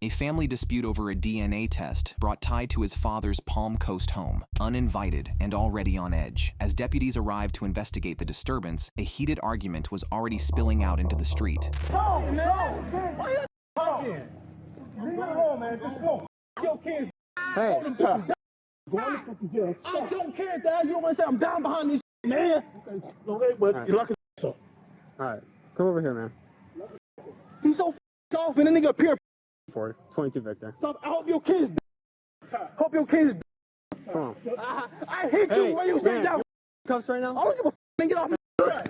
A family dispute over a DNA test brought Ty to his father's Palm Coast home, uninvited and already on edge. As deputies arrived to investigate the disturbance, a heated argument was already spilling out into the street. No, man! Why you talking? Leave it alone, man. Just go. Your kids. Hey. Go on the fucking jail. I don't care, Dad. You always say I'm down behind this man. Okay, but you lock his up. Alright, come over here, man. He's so soft, and then nigga appear. 22 Victor. So I hope your kids. Hope your kids. Come on. I hate you when you say that. Cuffs right now? I don't give a man. Get off me.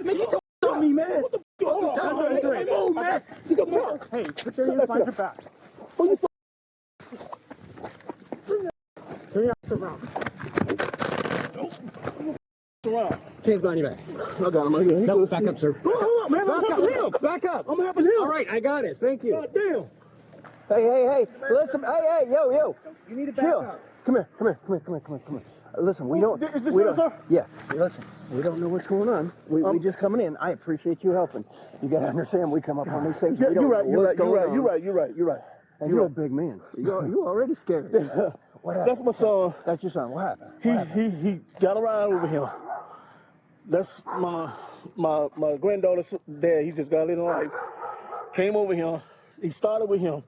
Man, get your off me, man. Hold on. Hey, move, man. Get your back. Hey, put your hands behind your back. Turn your ass around. Around. Hands behind your back. I got him right here. No, back up, sir. Hold on, man. Back up. Him. Back up. I'm helping him. All right, I got it. Thank you. God damn. Hey, listen, hey, yo. You need to back up. Come here. Listen, we don't. Is this we you, don't, sir? Yeah, listen, we don't know what's going on. We just coming in. I appreciate you helping. You gotta understand, we come up on these things. Yeah, we don't you're know what's going on. You're right. And you're a big man. You already scared. What happened? That's my son. That's your son. What happened? He got a ride over here. That's my granddaughter's dad. He just got in life. Came over here. He started with him.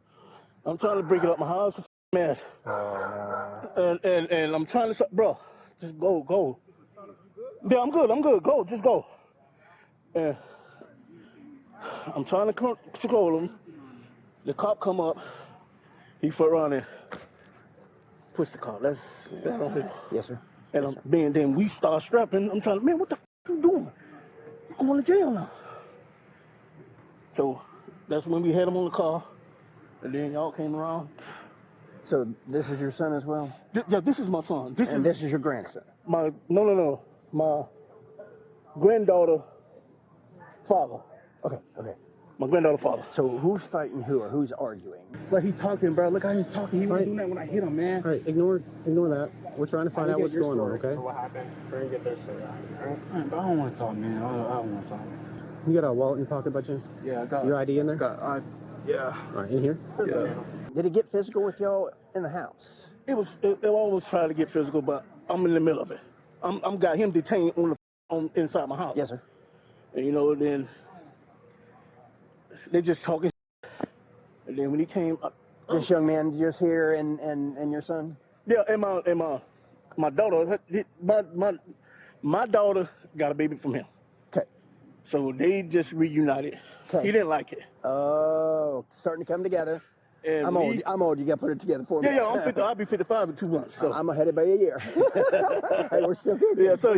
I'm trying to break it up. My house is a mess. And I'm trying to, bro, just go. Yeah, I'm good. Go, just go. And I'm trying to control him. The cop come up. He foot around and push the car. That's on him. Yes, sir. And then we start strapping. I'm trying to, man, what the f you doing? I'm going to jail now. So that's when we had him on the car. And then y'all came around. So this is your son as well? Yeah, this is my son. This is your grandson? No. My granddaughter father. Okay. My granddaughter father. So who's fighting who or who's arguing? But he talking, bro. Look how he talking. He wasn't doing that when I hit him, man. All right, ignore that. We're trying to find out what's going on, okay? What happened? Try and get their story out. All right? I don't want to talk, man. I don't want to talk. You got a wallet in your pocket by chance? Yeah, I got your ID in there? Yeah. All right, in here? Yeah. Did it get physical with y'all in the house? It always tried to get physical, but I'm in the middle of it. I'm got him detained on inside my house. Yes, sir. And then they just talking. And then when he came, This young man just here and your son? yeah, and my daughter, my daughter got a baby from him. Okay. So they just reunited. Okay. He didn't like it. Oh, starting to come together. And I'm old. You got to put it together for me. Yeah, I'm 50. I'll be 55 in 2 months. So I'm ahead by a year. Hey, we're still kicking. yes, sir.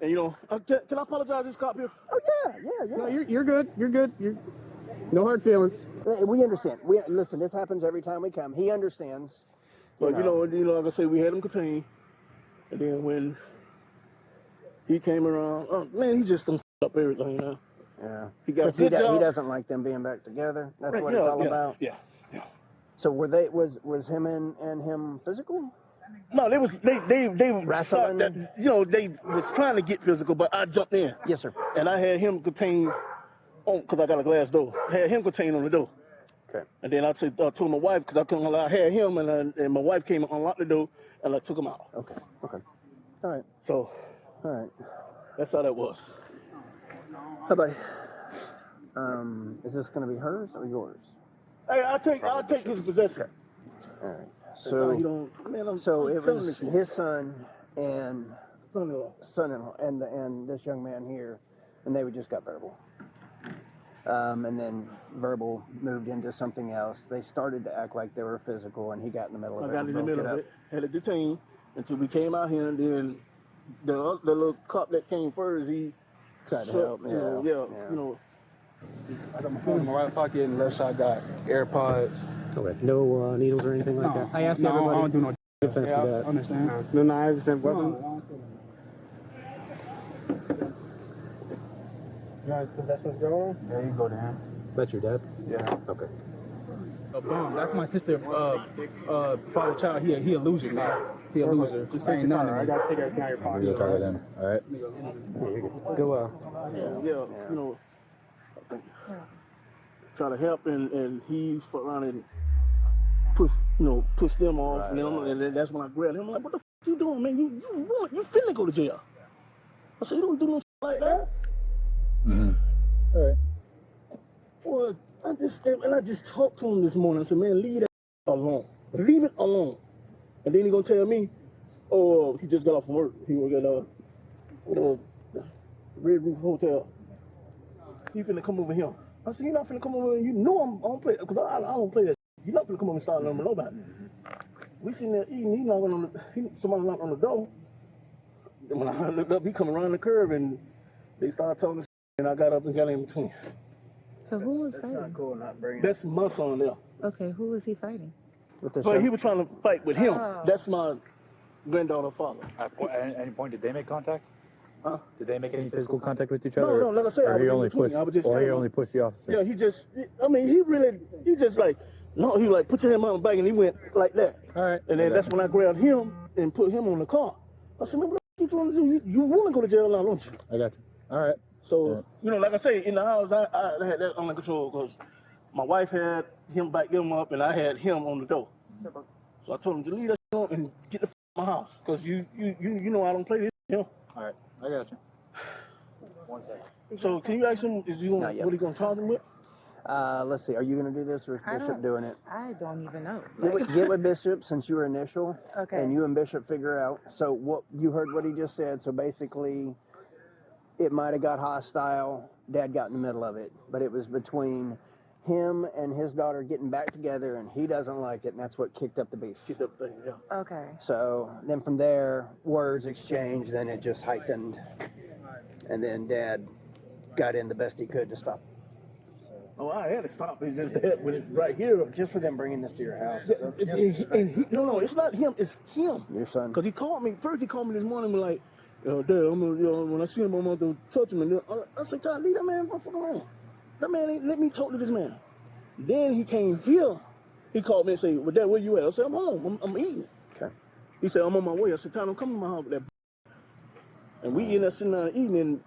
And can I apologize to this cop here? Oh yeah. No, you're good. No hard feelings. We understand. Listen. This happens every time we come. He understands. But like I say, we had him contained, and then when he came around, he just done up everything now. Yeah. He got he doesn't like them being back together. That's what it's all about. Yeah. So was him and him physical? No, they Wrestling? they was trying to get physical, but I jumped in. Yes, sir. And I had him contained on, because I got a glass door. I had him contained on the door. Okay. And then I told my wife, because I couldn't allow, I had him, and my wife came and unlocked the door, and I took him out. Okay. All right. So, All right. that's how that was. Bye-bye. Is this going to be hers or yours? Hey, I'll take his possession. All right. So it was his son and son-in-law and this young man here, and they just got verbal. And then verbal moved into something else. They started to act like they were physical, and he got in the middle of it. I got in the middle of it, had it detained until we came out here, and then the little cop that came first, he tried to help. I got my phone in my right pocket, and left side got AirPods. Okay. No needles or anything like that? I asked everybody. I don't do no defense to that. I understand. No knives and weapons? You guys possessions go on? Yeah, you go down. That's your dad? Yeah. Okay. That's my sister, father child. He a loser, man. He a loser. Just ain't none. I gotta take everything out of your pocket. We'll talk to them. All right. Go yeah. try to help, and he fuck around and push them off, and then that's when I grabbed him. I'm like, what the f you doing, man? You finna go to jail. I said, you don't do no shit like that. All right. Well, I just talked to him this morning. I said, man, leave that alone. Leave it alone. And then he gonna tell me, oh, he just got off from work. He work at a Red Roof Hotel. He finna come over here. I said, you're not finna come over here. You know I don't play, because I don't play that. You're not finna come over and start learning nobody. We sitting there eating, somebody knocked on the door. And when I looked up, he come around the curve, and they started talking, and I got up and got in between. So who was That's fighting? not cool, not bringing That's my son there. Okay, who was he fighting? with the But he was trying to fight with him. Oh. That's my granddaughter's father. At any point, did they make contact? Huh? Did they make any Physical contact with each other? No, like I said, I or was he in only between. pushed, I was just or he telling him. only pushed the officer? Yeah, he just like, no, he was like, put your hand on the back, and he went like that. All right. And then that's when I grabbed him and put him on the car. I said, man, what the f you trying to do? You want to go to jail now, don't you? I got you. All right. So, like I say, in the house, I had that under control because my wife had him back them up, and I had him on the door. So I told him to leave that shit on and get the f out of my house because you know I don't play this. All right, I got you. One second. So can you ask him, what he going to charge him with? Let's see. Are you going to do this, or is Bishop doing it? I don't even know. Get with Bishop since you were initial, Okay. and you and Bishop figure out. So what you heard what he just said. So basically, it might have got hostile. Dad got in the middle of it, but it was between him and his daughter getting back together, and he doesn't like it, and that's what kicked up the beef. Get that thing, yeah. Okay. So then from there, words exchanged, then it just heightened, and then Dad got in the best he could to stop. Oh, I had to stop. It's just that when it's right here. Just for them bringing this to your house. No, it's not him. It's him. Your son. Because he called me. First, he called me this morning and like, Dad, I'm gonna, when I see him, I'm going to touch him. And I said, Todd, leave that man fucking alone. That man ain't let me talk to this man. Then he came here. He called me and said, well, Dad, where you at? I said, I'm home. I'm eating. Okay. He said, I'm on my way. I said, Todd, I'm coming to my house with that. And we in there sitting down eating, and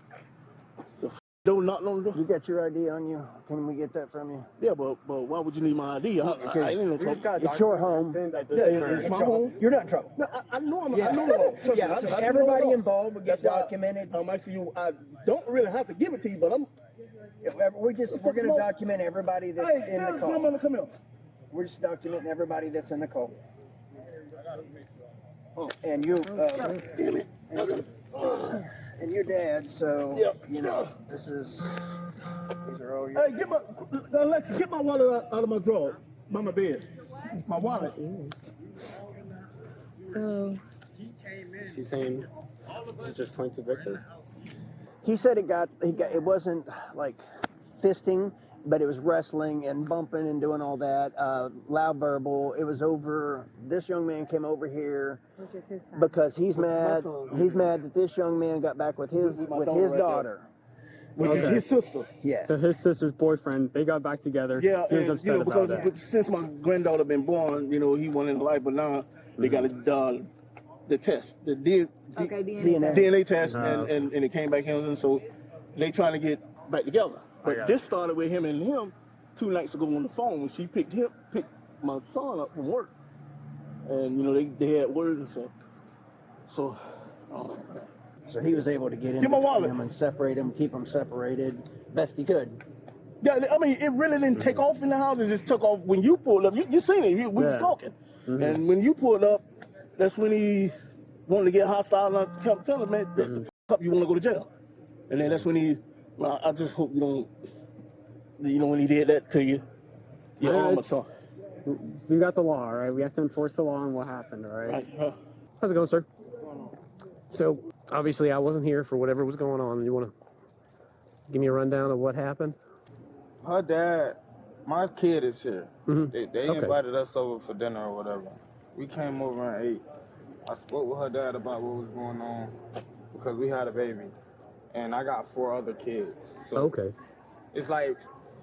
the door knocked on the door. You got your ID on you? Can we get that from you? Yeah, but why would you need my ID? I ain't in no trouble. It's your home. Yeah, it's my home. You're not in trouble. No, I know I'm Yeah. I know the home. Trust me, Yeah, I so know everybody the home. involved will get That's why, documented. I don't really have to give it to you, but I'm. We're going to document everybody that's Hey, in the tell call. grandma to come here. We're just documenting everybody that's in the call. And you, Damn it. and your dad. So Yeah. you know, these are all your. Hey, Alexa, get my wallet out of my drawer, by my bed. My wallet. So She's saying this is just 22 Victor? He said it wasn't like fisting, but it was wrestling and bumping and doing all that, loud verbal. It was over, this young man came over here which is his son. because he's mad that this young man got back with his daughter. Which is his sister. Yeah. So his sister's boyfriend, they got back together. Yeah, He was and, upset about because that. since my granddaughter been born, he went into life, but now they got the test, the DNA test, and it came back in, and so they trying to get back together. But this started with him and him 2 nights ago on the phone when she picked my son up from work, and they had words and stuff. So. So he was able to get in Get my between wallet. them and separate them, keep them separated best he could. Yeah, I mean, it really didn't take off in the house. It just took off when you pulled up. You seen it. We was talking. And when you pulled up, that's when he wanted to get hostile. And I kept telling him, man, the f up, you want to go to jail. And then that's when I just hope you don't, when he did that to you, your arm or something. We got the law, all right? We have to enforce the law and what happened, all right? Right. How's it going, sir? So, obviously, I wasn't here for whatever was going on. You want to give me a rundown of what happened? Her dad, my kid is here. Mm-hmm. They invited us over for dinner or whatever. We came over and ate. I spoke with her dad about what was going on because we had a baby. And I got 4 other kids. So Okay. it's like,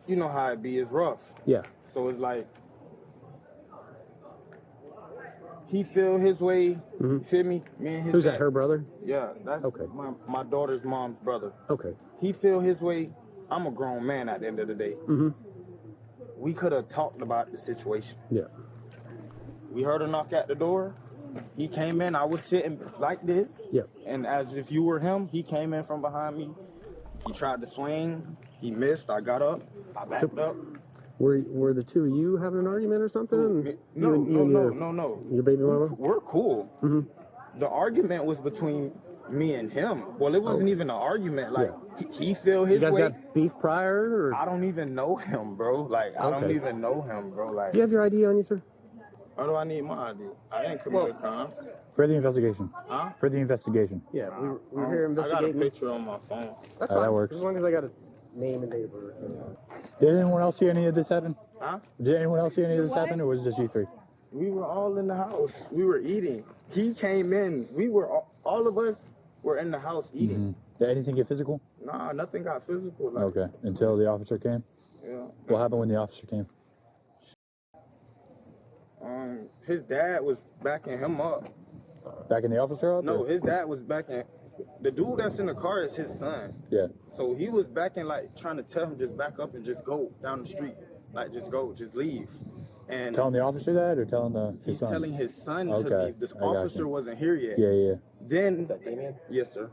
you know how it be, it's rough. Yeah. So it's like, he feel his way, you feel me? Me and his Who's dad. that, her brother? Yeah, that's Okay. my daughter's mom's brother. Okay. He feel his way. I'm a grown man at the end of the day. we could have talked about the situation. Yeah. We heard a knock at the door. He came in. I was sitting like this. Yeah. And as if you were him, he came in from behind me. He tried to swing. He missed. I got up. I backed up. Were the two of you having an argument or something? No. Your baby mama? We're cool. The argument was between me and him. Well, it wasn't even an argument. Like, he feel his way. You guys got beef prior? Or? I don't even know him, bro. Like, I don't even know him, bro. Like, Do you have your ID on you, sir? why do I need my ID? I didn't commit a crime. For the investigation. Huh? For the investigation. Yeah, we were here I got a investigating. picture on my phone. That's that fine. works. As long as I got a name and date of birth. Did anyone else see any of this happen? Huh? Did anyone else see any of this happen, or was it just you three? We were all in the house. We were eating. He came in. We were all of us were in the house eating. Did anything get physical? Nah, nothing got physical. Like, Okay, until the officer came? Yeah. What happened when the officer came? His dad was backing him up. Backing the officer up? No, or- his dad was backing. The dude that's in the car is his son. Yeah. So he was backing, like, trying to tell him just back up and just go down the street. Like, just go, just leave. And Telling the officer that, or telling his he's son? telling his son to Okay, leave. This I got officer you. wasn't here yet. Yeah. Then, Is that Damien? yes, sir.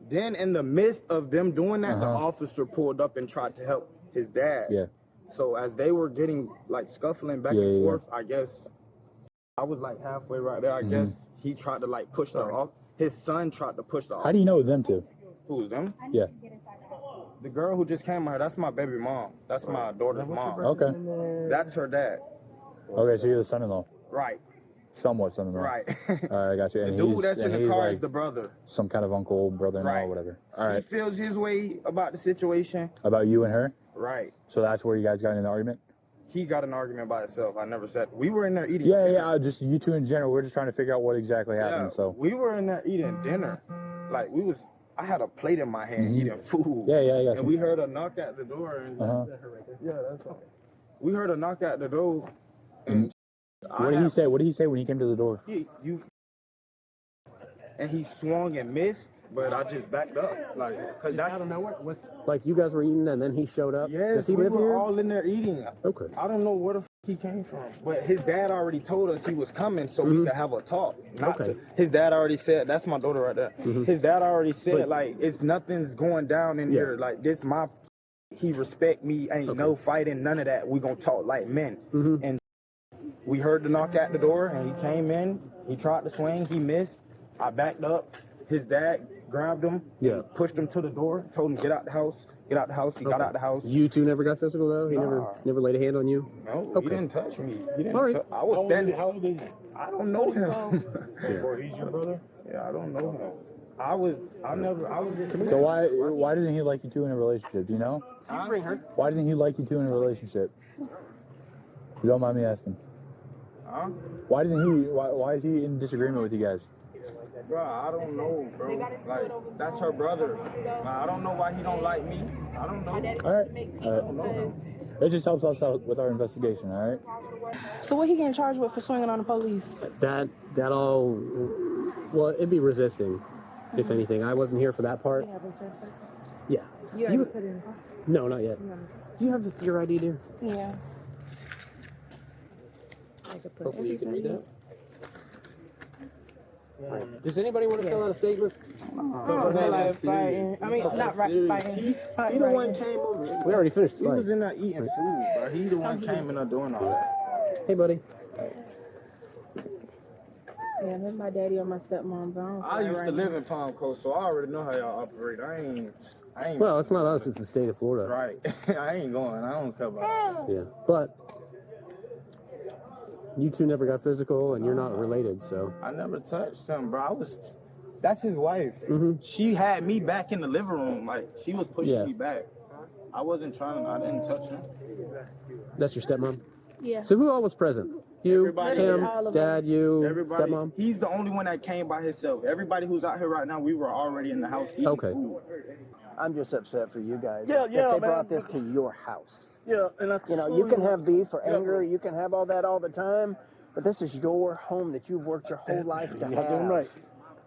Then in the midst of them doing that, the officer pulled up and tried to help his dad. Yeah. So as they were getting, like, scuffling back and forth, I guess I was like halfway right there. I guess he tried to, like, push the off. His son tried to push the officer. How do you know them two? Who's them? Yeah. The girl who just came out, that's my baby mom. That's my daughter's mom. Okay. That's her dad. Okay, so you're the son-in-law. Right. Somewhat son-in-law. Right. All right, I got you. The And dude that's in the car like is the brother. some kind of uncle, brother-in-law, Right. whatever. All He right. feels his way about the situation. About you and her? Right. So that's where you guys got in an argument? He got an argument by himself. I never said. We were in there eating Yeah, dinner. just you two in general. We're just trying to figure out what exactly happened. So We were in there eating dinner. Like, I had a plate in my hand eating food. Yeah, I got And you. we heard a knock at the door. And yeah, that's right. We heard a knock at the door. And What did he say? What did he say when he came to the door? And he swung and missed, but I just backed up. Like, cause I don't know what. Like you guys were eating and then he showed up? Yes, Does he we live were here? all in there eating. Okay. I don't know where the he came from, but his dad already told us he was coming so we could have a talk. His dad already said, that's my daughter right there. His dad already said, like, nothing's going down in here. Like, this he respect me, ain't no fighting, none of that. We gonna talk like men. And we heard the knock at the door and he came in, he tried to swing, he missed. I backed up. His dad grabbed him, pushed him to the door, told him get out the house. Get out the house. He got out the house. You two never got physical though? He never laid a hand on you? No, he didn't touch me. He didn't. All right. I was standing. How old is he? I don't know him. Or he's your brother? Yeah, I don't know him. I was just. So why doesn't he like you two in a relationship? Do you know? Bring her. Why doesn't he like you two in a relationship? You don't mind me asking. Huh? Why is he in disagreement with you guys? Bro, I don't know, bro. Like, that's her brother. I don't know why he don't like me. I don't know. All right. It just helps us out with our investigation, all right? So what he getting charged with for swinging on the police? That all, well, it'd be resisting, if anything. I wasn't here for that part. Yeah. You Do you, put it in the car? no, not yet. Do you have your ID, dear? Yeah. I could put Hopefully you can read everything that. Does anybody want to fill out a statement? Fighting. I mean, not fighting. He the one came over. We already finished the He was fight. in there eating food, bro. He the one came in there doing all that. Hey, buddy. Yeah, that's my daddy or my stepmom. But I used to live in Palm Coast, so I already know how y'all operate. I ain't. Well, it's not us. It's the state of Florida. Right. I ain't going. I don't care about that. Yeah. But you two never got physical, and you're not related, so. I never touched him, bro. That's his wife. She had me back in the living room. Like, she was pushing me back. I wasn't trying. I didn't touch him. That's your stepmom? Yeah. So who all was present? You, Everybody. him, All of dad, us. you, Everybody. stepmom? He's the only one that came by himself. Everybody who's out here right now, we were already in the house eating food. I'm just upset for you guys. Yeah, that yeah, they man. brought this to your house. Yeah, and You know, you can have beef or anger, you can have all that all the time, but this is your home that you've worked your whole life to have. Right.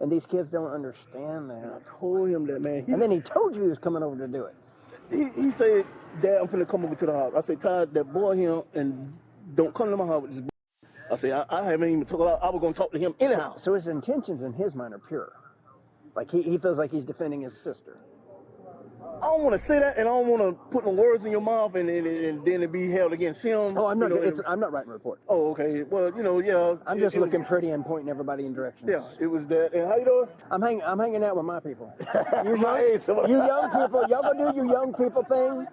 And these kids don't understand that. I told him that, man. And then he told you he was coming over to do it. he said, Dad, I'm finna come over to the house. I said, Todd, that boy here, and don't come to my house with this. I said, I haven't even talked about. I was gonna talk to him in the house. So his intentions in his mind are pure. Like he feels like he's defending his sister. I don't want to say that, and I don't want to put no words in your mouth, and then it be held against him. Oh, I'm not. You know, I'm not writing a report. Oh, okay. Well, you know, yeah. I'm just looking pretty and pointing everybody in directions. Yeah, it was that. And how you doing? I'm hanging out with my people. You young people, y'all go do your young people thing.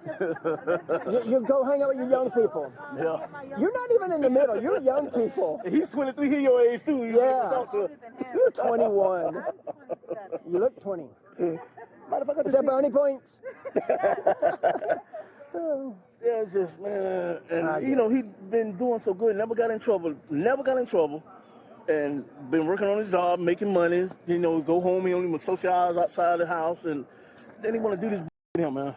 You go hang out with your young people. Yeah. You're not even in the middle. You're young people. He's 23. He's your age too. Yeah. You're 21. You look 20. Is that brownie points? Yeah, it's just, man. And, you know, he's been doing so good. Never got in trouble. And been working on his job, making money. You know, go home. He only would socialize outside the house. And then he want to do this with him, man.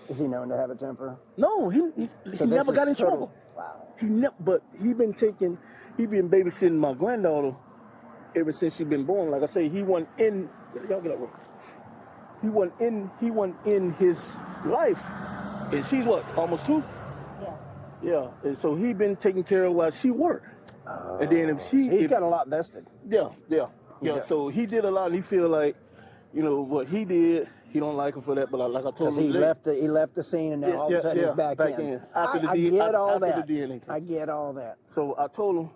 Is he known to have a temper? No, he never got in trouble. Wow. But he been babysitting my granddaughter ever since she been born. Like I say, he wasn't in. Y'all get up, bro. He wasn't in his life. And she's what, almost 2? Yeah. And so he been taking care of while she worked. And then he's got a lot vested. Yeah. So he did a lot, and he feel like, you know, what he did, he don't like him for that. But like I told him, he left the scene, and now all of a sudden he's back in. I get all that. I get all that. So I told him,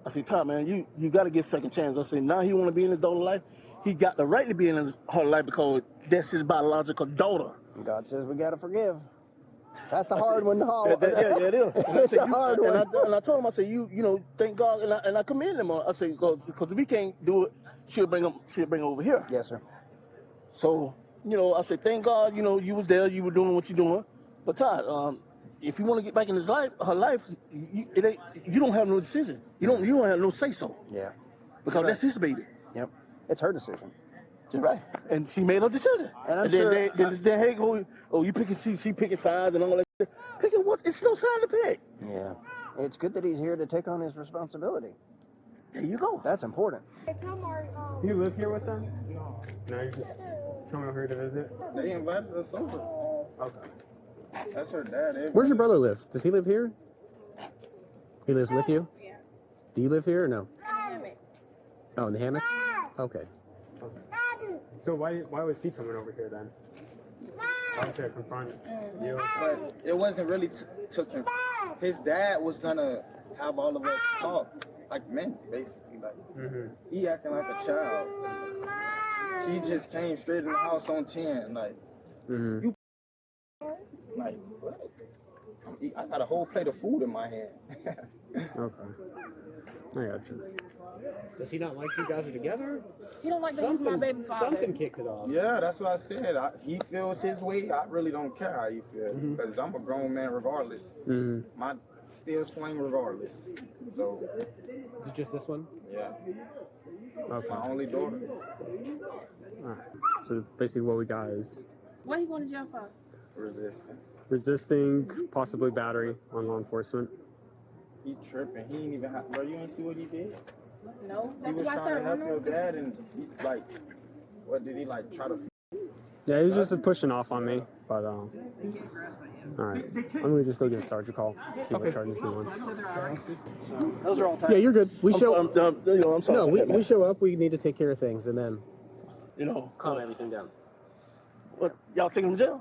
I said, Tom, man, you got to give second chance. I said, now he want to be in his daughter's life. He got the right to be in her life because that's his biological daughter. God says we got to forgive. That's a hard one to haul. Yeah, it is. It's a hard one. And I told him, I said, you know, thank God, and I commend him. I said, because if we can't do it, she'll bring him over here. Yes, sir. So, you know, I said, thank God, you know, you was there, you were doing what you're doing. But Todd, if you want to get back in her life, you don't have no decision. You don't have no say so. Yeah. Because that's his baby. Yep. It's her decision. You're right. And she made her decision. And I'm sure. Then hey, you picking, she picking sides and all that shit. Picking what? It's no sign to pick. Yeah. It's good that he's here to take on his responsibility. There you go. That's important. Do you live here with them? No, you're just coming over here to visit? They invited us over. Okay. That's her dad. Where's your brother live? Does he live here? He lives with you? Yeah. Do you live here or no? Oh, in the hammock? Okay. So why was he coming over here then? To confront you? But it wasn't really to confront. His dad was gonna have all of us talk like men, basically. Like he acting like a child. He just came straight in the house on 10. Like you. Like what? I got a whole plate of food in my hand. Okay. I got you. Does he not like you guys are together? He don't like that he's my baby father. Something kicked it off. Yeah, that's what I said. He feels his way. I really don't care how you feel because I'm a grown man regardless. My still swing regardless. So. Is it just this one? Yeah. Okay. My only daughter. All right. So basically, what we got is. What he going to jail for? Resisting, possibly battery on law enforcement. He tripping. He ain't even have. Bro, you ain't see what he did? No. He was trying to help your dad, and he's like, what did he like try to? Yeah, he was just pushing off on me, but all right. I'm gonna just go get a sergeant call, see what charges he wants. Those are all time. Yeah, you're good. We I'm sorry. No, we show up. We need to take care of things, and then calm everything down. What, y'all take him to jail?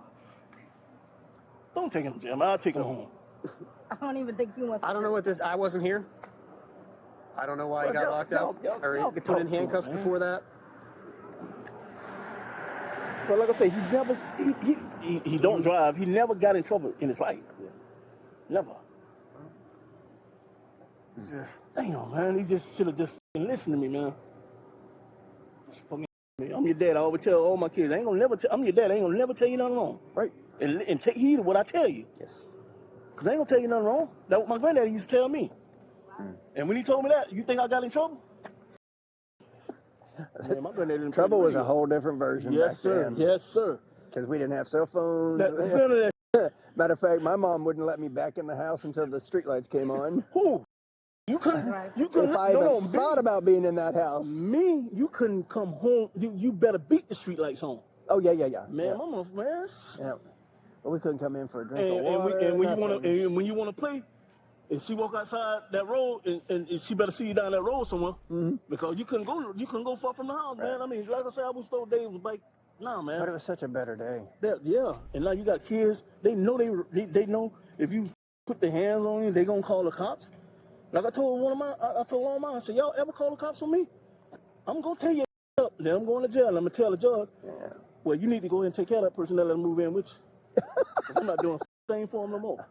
Don't take him to jail. I'll take him home. I don't even think he wants to. I don't know what this. I wasn't here. I don't know why he got locked out or put in handcuffs before that. But like I say, he don't drive. He never got in trouble in his life. Never. It's just, damn, man. He just should have just listened to me, man. Just fucking me. I'm your dad. I always tell all my kids, I'm your dad. I ain't gonna never tell you nothing wrong. Right. And take heed of what I tell you. Yes. Because I ain't gonna tell you nothing wrong. That's what my granddaddy used to tell me. And when he told me that, you think I got in trouble? Man, my granddaddy didn't Trouble was a whole different version back then. Yes, sir. Because we didn't have cell phones. Matter of fact, my mom wouldn't let me back in the house until the streetlights came on. Who? You couldn't. You couldn't. If I even thought about being in that house. Me, you couldn't come home. You better beat the streetlights home. Oh yeah. Man, yeah. man. Yeah. Well, we couldn't come in for a drink of And, water. and when nothing. you want to play, if she walk outside that road, and she better see you down that road somewhere, because you couldn't go far from the house, man. I mean, like I said, I was told Dave was like, nah, man. But it was such a better day. Yeah, and now you got kids. They know they know if you put their hands on you, they gonna call the cops. Like I told I told one of mine, I said, y'all ever call the cops on me? I'm gonna tell you up. Then I'm going to jail. I'm gonna tell the judge. Yeah. Well, you need to go ahead and take care of that person that let them move in with you. 'Cause I'm not doing thing for them no more.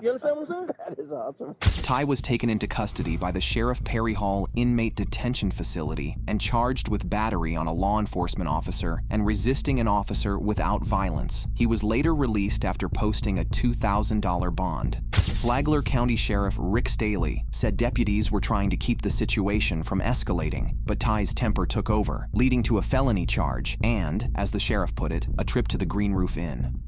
You understand what I'm saying? That is awesome. Ty was taken into custody by the Sheriff Perry Hall Inmate Detention Facility and charged with battery on a law enforcement officer and resisting an officer without violence. He was later released after posting a $2,000 bond. Flagler County Sheriff Rick Staley said deputies were trying to keep the situation from escalating, but Ty's temper took over, leading to a felony charge and, as the sheriff put it, a trip to the Green Roof Inn.